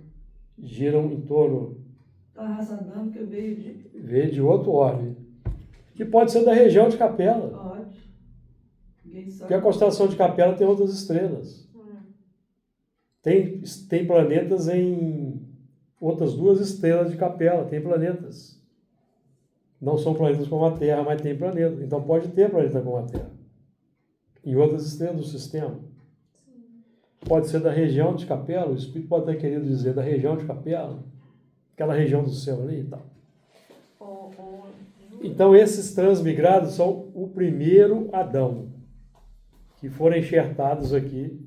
giram em torno,
Está arrasadando que
veio de outro orbe, que pode ser da região de Capela.
Ótimo. Ninguém sabe.
Porque a constelação de Capela tem outras estrelas. Tem planetas em outras 2 estrelas de Capela, tem planetas. Não são planetas como a Terra, mas tem planeta. Então pode ter planeta como a Terra. Em outras estrelas do sistema. Pode ser da região de Capela, o Espírito pode ter querido dizer da região de Capela, aquela região do céu ali e tal. Então esses transmigrados são o primeiro Adão, que foram enxertados aqui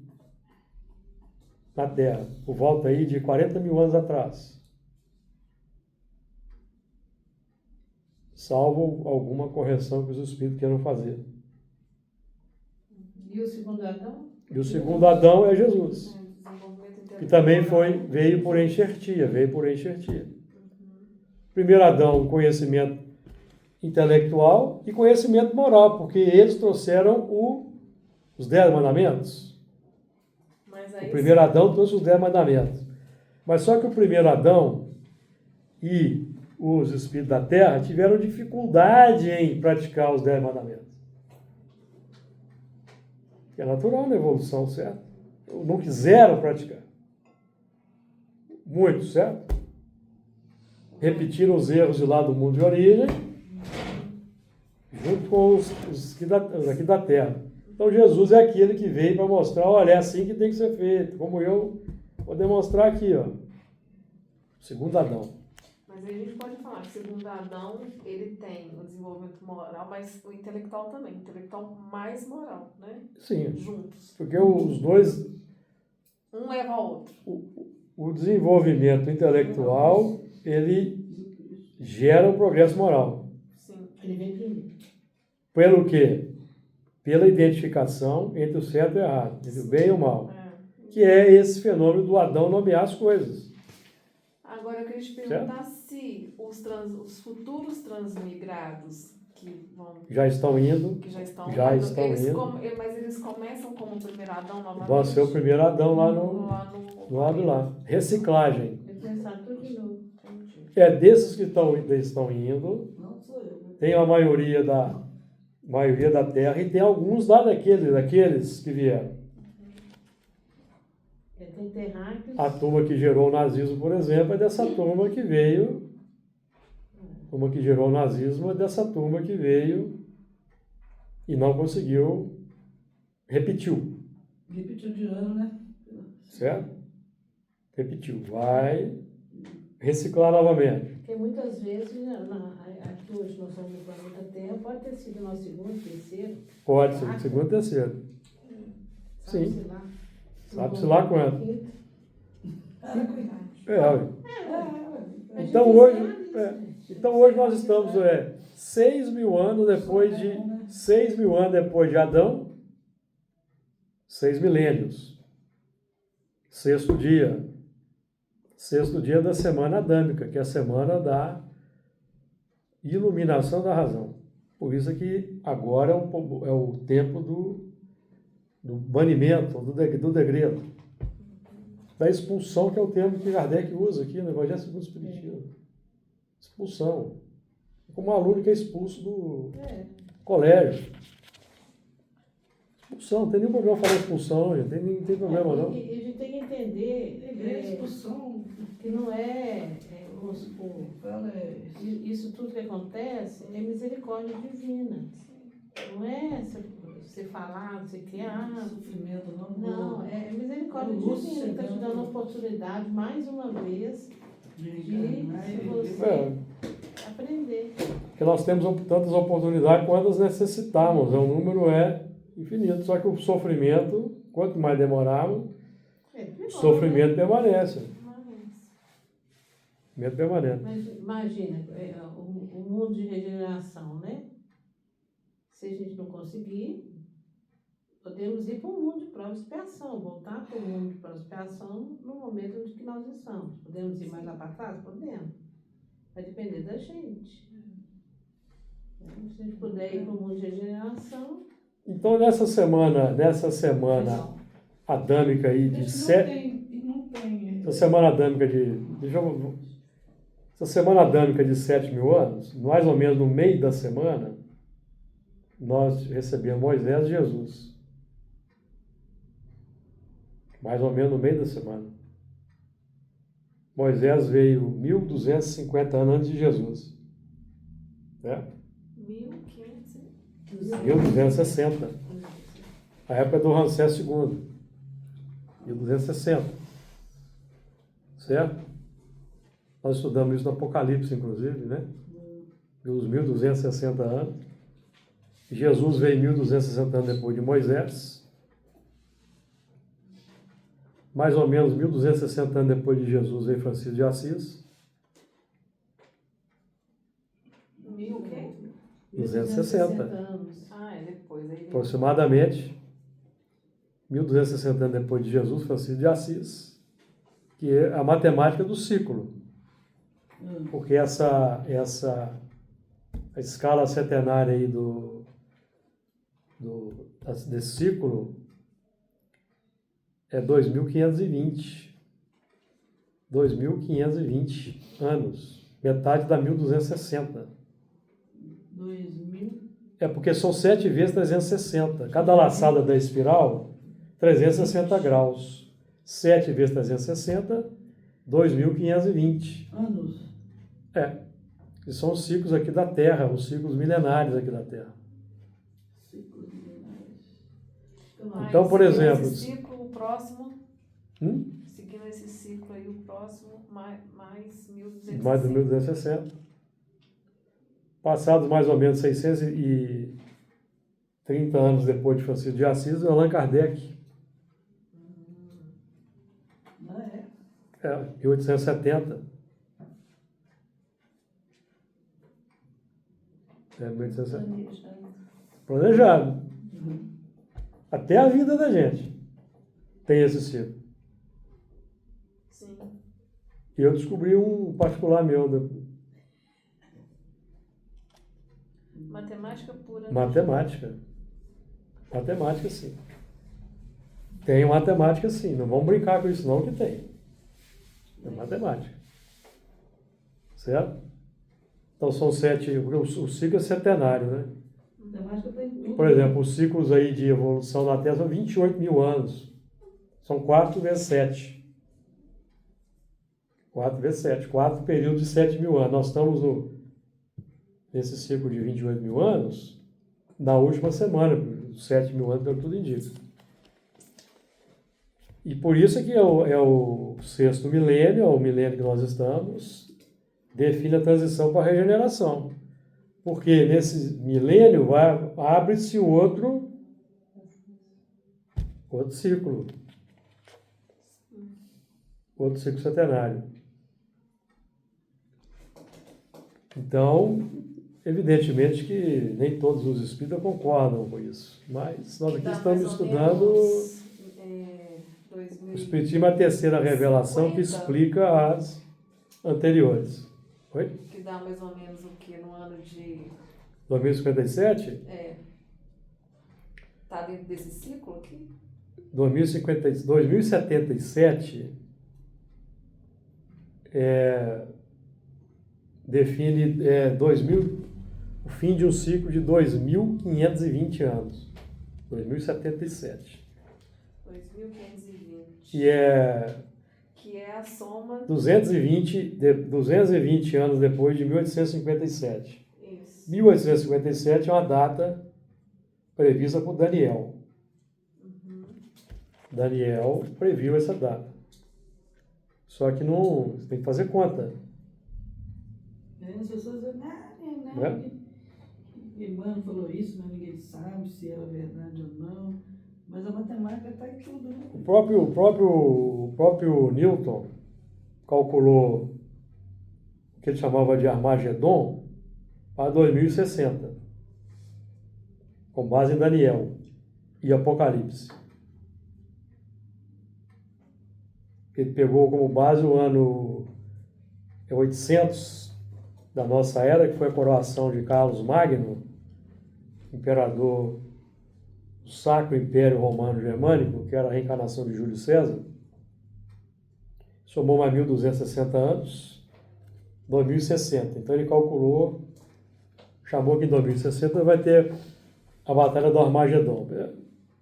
na Terra, por volta aí de 40 mil anos atrás. Salvo alguma correção que os Espíritos queiram fazer.
E o segundo Adão?
E o segundo Adão é Jesus, que também veio por enxertia. Primeiro Adão, conhecimento intelectual e conhecimento moral, porque eles trouxeram os 10 mandamentos. O primeiro Adão trouxe os 10 mandamentos. Mas só que o primeiro Adão e os espíritos da Terra tiveram dificuldade em praticar os 10 mandamentos. É natural na evolução, certo? Não quiseram praticar. Muitos, certo? Repetiram os erros de lá do mundo de origem, junto com os aqui da Terra. Então Jesus é aquele que veio para mostrar, olha, é assim que tem que ser feito, como eu vou demonstrar aqui, ó. Segundo Adão.
Mas aí a gente pode falar que o segundo Adão, ele tem o desenvolvimento moral, mas o intelectual também, intelectual mais moral, né?
Sim.
Juntos.
Porque os dois,
Um leva ao outro.
o desenvolvimento intelectual, ele gera um progresso moral.
Sim.
Ele vem primeiro.
Pelo quê? Pela identificação entre o certo e o errado, entre o bem e o mal. Que é esse fenômeno do Adão nomear as coisas.
Agora eu queria te perguntar se os futuros transmigrados que
já estão indo,
mas eles começam como o primeiro Adão novamente?
Vão ser o primeiro Adão lá no lado lá. Reciclagem.
Ele pensar tudo de novo.
É desses que estão indo,
Não sou eu. Né?
tem a maioria da Terra e tem alguns lá daqueles que vieram.
Tem terráqueos.
A turma que gerou o nazismo, por exemplo, é dessa turma que veio. A turma que gerou o nazismo é dessa turma que veio e não conseguiu, repetiu.
Repetiu de ano, né?
Certo? Repetiu. Vai reciclar novamente.
Porque muitas vezes, aqui hoje nós somos no planeta Terra, pode ter sido nosso segundo, terceiro.
Pode ser, segundo, terceiro. Sim. Sabe-se lá quanto. Então hoje nós estamos 6 mil anos depois de Adão, 6 milênios. Sexto dia da semana adâmica, que é a semana da iluminação da razão. Por isso que agora é o tempo do banimento, do degredo, da expulsão, que é o termo que Kardec usa aqui no Evangelho segundo o Espiritismo. Expulsão. Como um aluno que é expulso do colégio. Expulsão, não tem nenhum problema falar expulsão, gente. Não tem problema, não.
E a gente tem que entender
expulsão.
Que não vamos supor, isso tudo que acontece é misericórdia divina. Não é você falar, você criar.
Sofrimento,
não, é misericórdia divina que está te dando a oportunidade, mais uma vez, de você aprender.
Porque nós temos tantas oportunidades quantas necessitamos. O número é infinito. Só que o sofrimento, quanto mais demorarmos, o sofrimento permanece.
Mas imagina, o mundo de regeneração, né? Se a gente não conseguir, podemos ir para o mundo de prova e expiação, voltar para o mundo de prova e expiação no momento em que nós estamos. Podemos ir mais lá para trás? Podemos. Vai depender da gente. Se a gente puder ir para o mundo de regeneração,
Então, nessa semana adâmica aí de
Não
sete.
tem, não tem.
Essa semana adâmica de. Essa semana adâmica de 7.000 anos, mais ou menos no meio da semana, nós recebemos Moisés e Jesus. Mais ou menos no meio da semana. Moisés veio 1.250 anos antes de Jesus. Né?
1500.
1260. A época do Ramsés II. 1260. Certo? Nós estudamos isso no Apocalipse, inclusive, né? Os 1.260 anos. Jesus veio 1.260 anos depois de Moisés. Mais ou menos 1.260 anos depois de Jesus veio Francisco de Assis.
1000 o quê?
260.
anos.
Ah, é depois. Aí
Aproximadamente 1.260 anos depois de Jesus, Francisco de Assis, que é a matemática do ciclo. Porque a escala setenária aí desse ciclo é 2.520. 2.520 anos. Metade da 1.260.
2000.
É porque são 7 vezes 360. Cada laçada da espiral, 360 graus. 7 vezes 360, 2.520.
Anos.
Que são os ciclos aqui da Terra, os ciclos milenares aqui da Terra.
Ciclos milenares.
Então, por
seguindo
exemplo,
esse ciclo, o próximo, seguindo esse ciclo aí, o próximo, mais 1260.
Mais de 1.260. Passados mais ou menos 630 anos depois de Francisco de Assis, Allan Kardec.
Não é?
1870. 1870. Planejado. Até a vida da gente tem esse ciclo.
Sim.
E eu descobri um particular meu.
Matemática pura.
Matemática. Matemática, sim. Tem matemática, sim. Não vamos brincar com isso, não, que tem. É matemática. Certo? Então são 7. O ciclo é setenário, né?
Matemática tem tudo.
Por exemplo, os ciclos aí de evolução da Terra são 28.000 anos. São 4 vezes 7. 4 vezes 7. 4 períodos de 7.000 anos. Nós estamos nesse ciclo de 28.000 anos na última semana. 7.000 anos, pelo tudo indica. E por isso que é o sexto milênio, é o milênio que nós estamos, define a transição para a regeneração. Porque nesse milênio abre-se outro ciclo. Outro ciclo setenário. Então, evidentemente que nem todos os espíritas concordam com isso. Mas nós aqui estamos estudando o Espiritismo, a terceira revelação que explica as anteriores. Oi?
Que dá mais ou menos o que no ano de...
2057?
Está dentro desse ciclo aqui?
2077 define o fim de um ciclo de 2.520 anos. 2077.
2520.
Que é
a soma...
220 anos depois de 1857.
Isso.
1857 é uma data prevista por Daniel. Daniel previu essa data. Só que não, você tem que fazer conta.
As pessoas dizem, não.
Né?
Irmã falou isso, mas ninguém sabe se é verdade ou não. Mas a matemática está em tudo, né?
O próprio Newton calculou o que ele chamava de Armagedon para 2060, com base em Daniel e Apocalipse. Ele pegou como base o ano 800 da nossa era, que foi a coroação de Carlos Magno, imperador do Sacro Império Romano Germânico, que era a reencarnação de Júlio César, somou mais 1.260 anos, 2060. Então ele calculou, chamou que em 2060 vai ter a Batalha do Armagedon.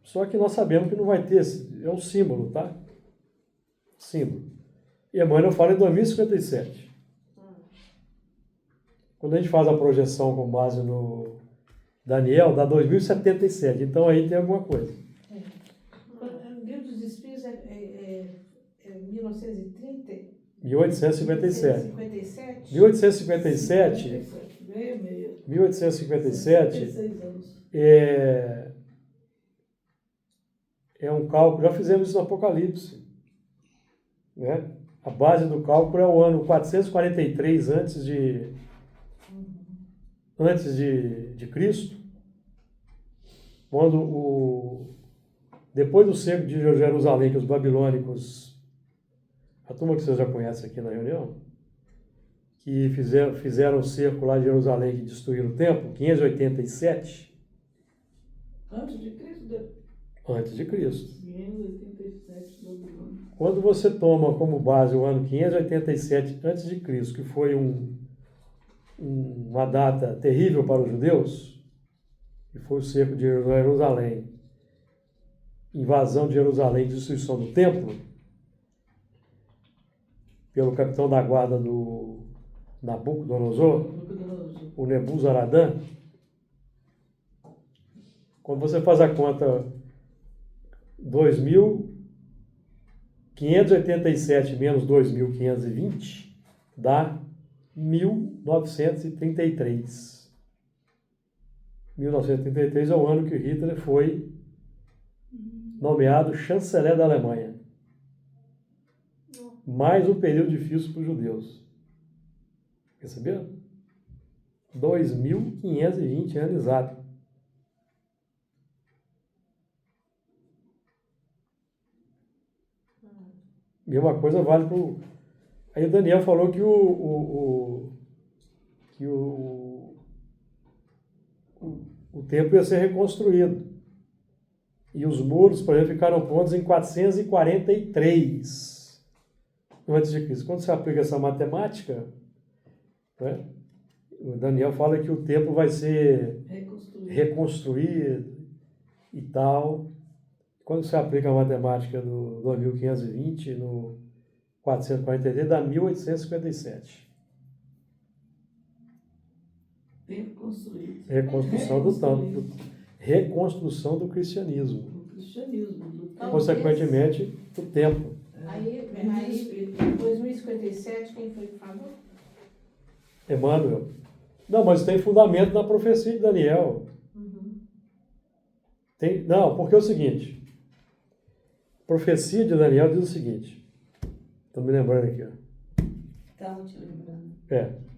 Só que nós sabemos que não vai ter, é um símbolo, tá? Símbolo. E Emmanuel fala em 2057. Quando a gente faz a projeção com base no Daniel, dá 2077. Então aí tem alguma coisa.
O Livro dos Espíritos é 1930?
1857.
57?
1857, 1857
16 anos.
é um cálculo, já fizemos isso no Apocalipse, né? A base do cálculo é o ano 443 antes de Cristo, quando depois do cerco de Jerusalém, que os babilônicos, a turma que vocês já conhecem aqui na reunião, que fizeram o cerco lá de Jerusalém, que destruíram o templo, 587
Antes de Cristo,
antes de Cristo.
587 do Babilônia.
Quando você toma como base o ano 587 antes de Cristo, que foi uma data terrível para os judeus, que foi o cerco de Jerusalém, invasão de Jerusalém, destruição do templo, pelo capitão da guarda do Nabucodonosor, o Nebuzaradã. Quando você faz a conta 2.587 menos 2.520, dá 1933. 1933 é o ano que Hitler foi nomeado chanceler da Alemanha. Mais um período difícil para os judeus. Perceberam? 2.520 anos exato. Mesma coisa vale para o... Aí o Daniel falou que o templo ia ser reconstruído. E os muros, por exemplo, ficaram prontos em 443 antes de Cristo. Quando você aplica essa matemática, né, o Daniel fala que o templo vai ser reconstruído e tal. Quando você aplica a matemática do 2520 no 443, dá 1857.
Tempo construído.
Reconstrução do templo. Reconstrução do cristianismo.
Do cristianismo.
Consequentemente, do templo.
Aí, em 2057, quem foi que falou?
Emmanuel. Não, mas tem fundamento na profecia de Daniel. Não, porque é o seguinte. A profecia de Daniel diz o seguinte. Estou me lembrando aqui. Ó.
Estava te lembrando.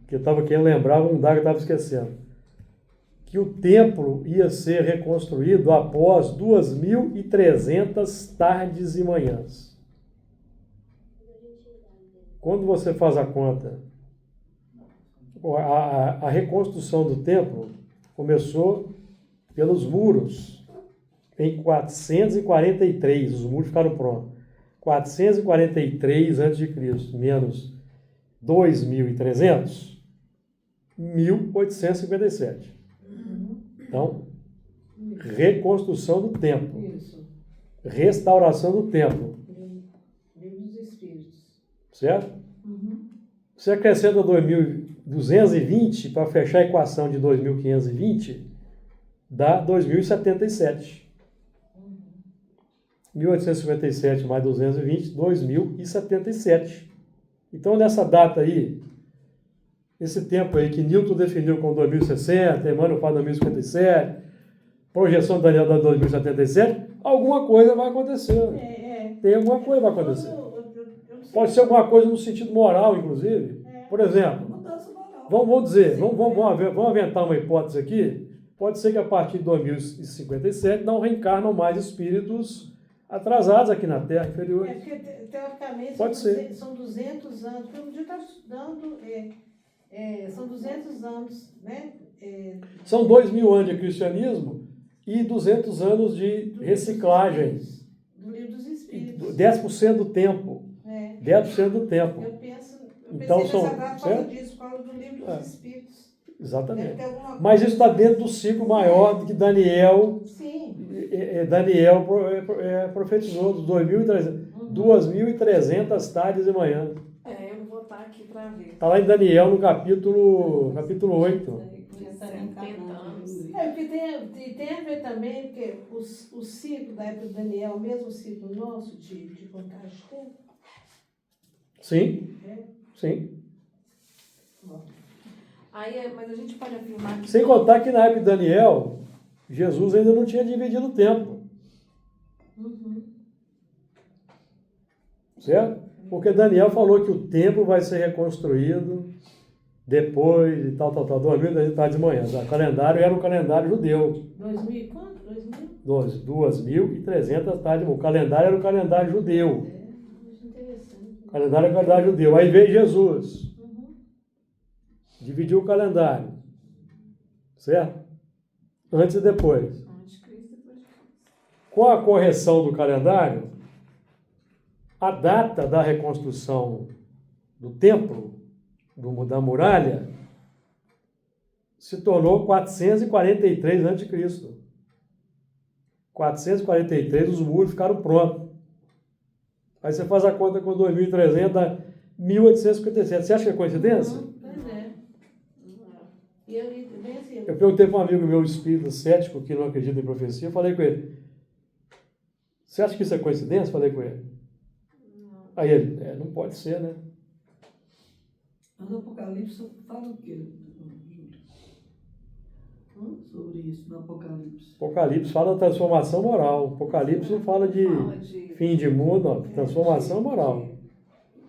Que eu estava querendo lembrar um dado que eu estava esquecendo. Que o templo ia ser reconstruído após 2.300 tardes e manhãs. Quando você faz a conta, a reconstrução do templo começou pelos muros em 443, os muros ficaram prontos. 443 a.C., menos 2.300, 1857. Então, reconstrução do templo.
Isso.
Restauração do templo.
Livro dos Espíritos.
Certo? Você acrescenta 2.220 para fechar a equação de 2.520, dá 2.077. 1857 mais 220, 2077. Então, nessa data aí, esse tempo aí que Newton definiu como 2060, Emmanuel fala 2057, projeção de Daniel da 2077, alguma coisa vai acontecer. Tem alguma coisa que vai acontecer. Pode ser alguma coisa no sentido moral, inclusive. Por exemplo,
Mudança moral.
vamos dizer, vamos aventar uma hipótese aqui. Pode ser que a partir de 2057 não reencarnam mais espíritos atrasados aqui na Terra, inferiores.
Porque teoricamente
Pode ser.
são 200 anos. Porque um dia está estudando São 200 anos, né?
São 2.000 anos de cristianismo e 200 anos de reciclagem.
Do livro dos Espíritos.
10% do tempo. 10% do tempo.
Eu pensei
Então,
nessa
são-
data por causa
certo?
disso, por causa do livro dos Espíritos. Deve
Exatamente.
ter alguma coisa.
Mas isso está dentro do ciclo maior do que Daniel.
Sim.
Daniel profetizou dos 2.300 tardes e manhãs.
Eu vou botar aqui para ver.
Está lá em Daniel, no capítulo 8.
Já está reencarnado.
Porque tem a ver também, porque o ciclo da época de Daniel é o mesmo ciclo nosso de contagem de tempo.
Sim,
É.
sim.
Aí, mas a gente pode afirmar que
Sem contar que na época de Daniel, Jesus ainda não tinha dividido o tempo. Certo? Porque Daniel falou que o templo vai ser reconstruído depois de tal, 2.300 tardes de manhã. O calendário era o calendário judeu.
2000 e quanto? 2000?
2.300 tardes de manhã. O calendário era o calendário judeu.
Muito interessante.
O calendário era o calendário judeu. Aí veio Jesus. Dividiu o calendário. Certo? Antes e depois.
Anticristo depois de Cristo.
Com a correção do calendário, a data da reconstrução do templo, da muralha, se tornou 443 a.C. 443, os muros ficaram prontos. Aí você faz a conta com 2.300, dá 1.857. Você acha que é coincidência?
Pois é. E eu bem assim.
Eu perguntei para um amigo meu espírita cético que não acredita em profecia, eu falei com ele, você acha que isso é coincidência? Falei com ele. Aí ele, não pode ser, né?
Mas o Apocalipse fala o quê, Júlio? Sobre isso, no Apocalipse.
Apocalipse fala da transformação moral. Apocalipse não fala de
Fala de
fim de mundo, não. Transformação moral.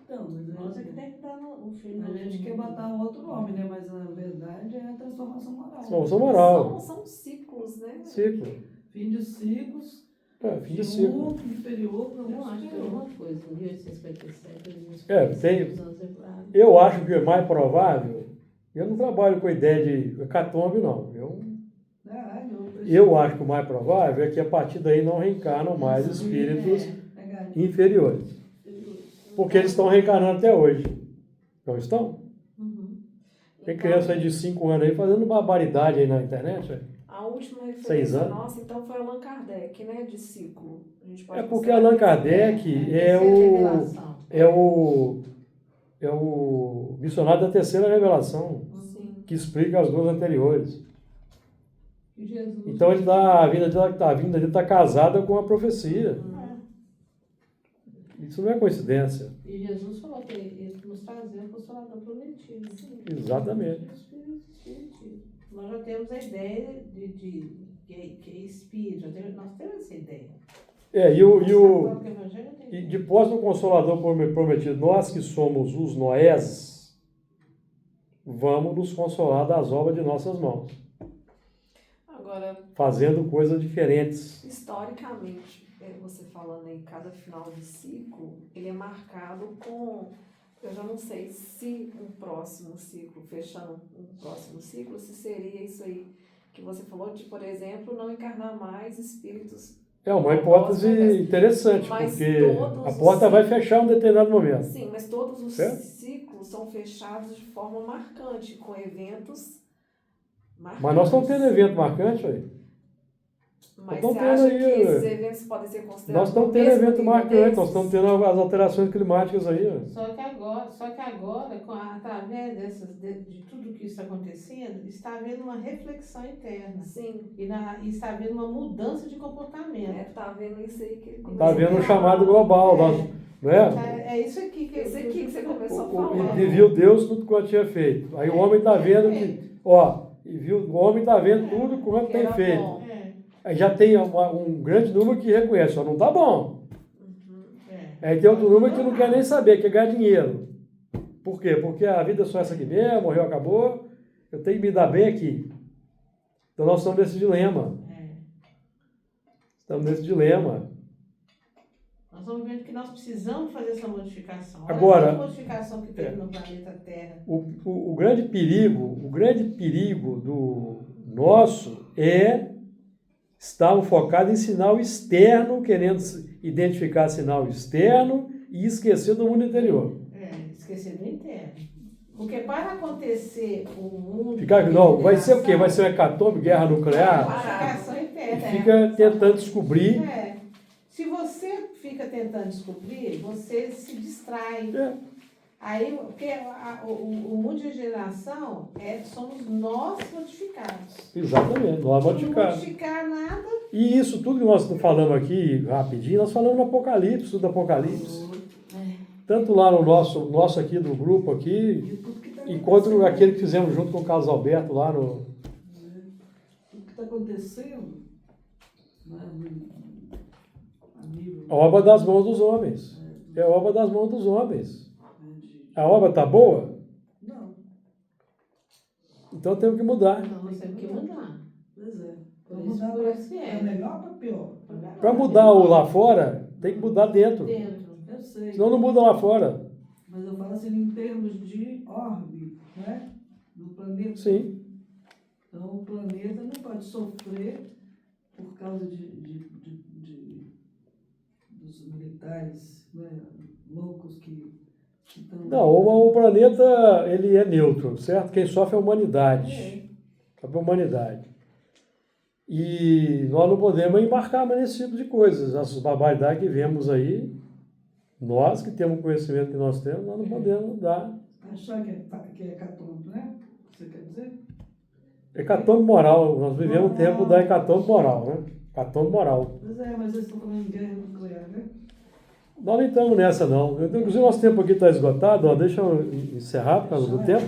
Então, mas
Nós é que tem que dar no filme.
a gente quer botar um outro nome, né? Mas na verdade é a transformação moral.
Transformação moral.
São ciclos, né?
Ciclo.
Fim de ciclos.
Fim de ciclo.
Um inferior para
Eu
um
acho que é
superior.
uma coisa, em 1857,
tem-
os anos regulares.
Eu acho que é mais provável, eu não trabalho com a ideia de hecatombe, não. Eu acho que o mais provável é que a partir daí não reencarnam mais espíritos inferiores. Porque eles estão reencarnando até hoje. Não estão? Tem criança aí de 5 anos aí fazendo barbaridade aí na internet. Velho.
A última
6
referência
anos.
nossa, então, foi Allan Kardec, né? De ciclo. A gente pode
É porque
considerar
Allan
que-
Kardec é o missionário da terceira revelação,
Sim.
que explica as duas anteriores.
E Jesus.
Então ele a vinda dele está casada com a profecia. Isso não é coincidência.
E Jesus falou que ele nos trazia o consolador prometido.
Exatamente.
Espiritismo. Nós já temos a ideia de que é espírito, nós temos essa ideia.
E
Mas o Evangelho tem.
depois do Consolador prometido, nós que somos os Noés, vamos nos consolar das obras de nossas mãos,
Agora,
fazendo coisas diferentes.
historicamente, você falando em cada final de ciclo, ele é marcado com, eu já não sei se um próximo ciclo, fechando um próximo ciclo, se seria isso aí que você falou, de, por exemplo, não encarnar mais espíritos.
É uma hipótese interessante,
Mas
porque
todos
a
os
porta vai
ciclos-
fechar em um determinado momento.
Sim, mas todos os
Certo?
ciclos são fechados de forma marcante, com eventos marcantes.
Mas nós estamos tendo evento marcante aí.
Mas
estamos
você
tendo
acha
aí,
que esses eventos podem ser considerados
Nós estamos
no
tendo
mesmo
evento
nível
marcante,
desses?
nós estamos tendo as alterações climáticas aí. Ó.
Só que agora, através de tudo que está acontecendo, está havendo uma reflexão interna.
Sim,
E está havendo uma mudança de comportamento.
tá vendo isso aí que ele
Está
começou
havendo um
a falar.
chamado global, não é?
É isso aqui que
Esse aqui que você começou a falar.
E viu Deus tudo quanto tinha feito. Aí o homem está vendo que, o homem está vendo tudo quanto
Que
tem
era
feito.
bom.
Aí já tem um grande número que reconhece, só não está bom.
É.
Aí tem outro número que não quer nem saber, quer ganhar dinheiro. Por quê? Porque a vida é só essa aqui mesmo, morreu, acabou, eu tenho que me dar bem aqui. Então nós estamos nesse dilema. Estamos nesse dilema.
Nós estamos vendo que nós precisamos fazer essa modificação. Olha
Agora,
a modificação que teve no planeta Terra.
O grande perigo do nosso é estarmos focados em sinal externo, querendo identificar sinal externo e esquecer do mundo interior.
Esquecer do interno. Porque para acontecer o mundo...
Não, vai ser o quê? Vai ser um hecatombe, guerra nuclear?
Modificação
E
interna.
fica tentando descobrir.
Se você fica tentando descobrir, você se distrai.
É.
Aí, porque o mundo de regeneração somos nós modificados.
Exatamente, nós
Não
modificados.
modificar nada.
E isso tudo que nós falamos aqui, rapidinho, nós falamos no Apocalipse, tudo do Apocalipse. Tanto lá no nosso aqui do grupo aqui,
E tudo que está
enquanto aquele que fizemos junto com o Carlos Alberto lá no...
Tudo que está acontecendo, né, a nível
A obra das mãos dos homens. É a obra das mãos dos homens. A obra está boa?
Não,
Então temos que mudar.
Então, nós temos que mudar.
pois é.
Por
Para
isso,
mudar
por isso que
para melhor para pior.
Para mudar o lá fora, tem que mudar dentro.
Dentro.
Eu sei.
Senão não muda lá fora.
Mas eu falo assim em termos de orbe, né? Do planeta.
Sim.
Então o planeta não pode sofrer por causa dos militares, né, loucos que estão.
Não, o planeta ele é neutro, certo? Quem sofre é a humanidade. A humanidade. E nós não podemos embarcar mais nesse tipo de coisas. Essas barbaridades que vemos aí, nós que temos o conhecimento que nós temos, nós não podemos dar.
Achar que é hecatombe, né? Você quer dizer?
Hecatombe moral. Nós vivemos o tempo da hecatombe moral, né? Hecatombe moral.
Pois é, mas eles estão falando em guerra nuclear, né?
Nós não estamos nessa, não. Inclusive, nosso tempo aqui está esgotado. Ó, deixa eu encerrar por causa do tempo.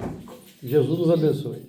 Jesus nos abençoe.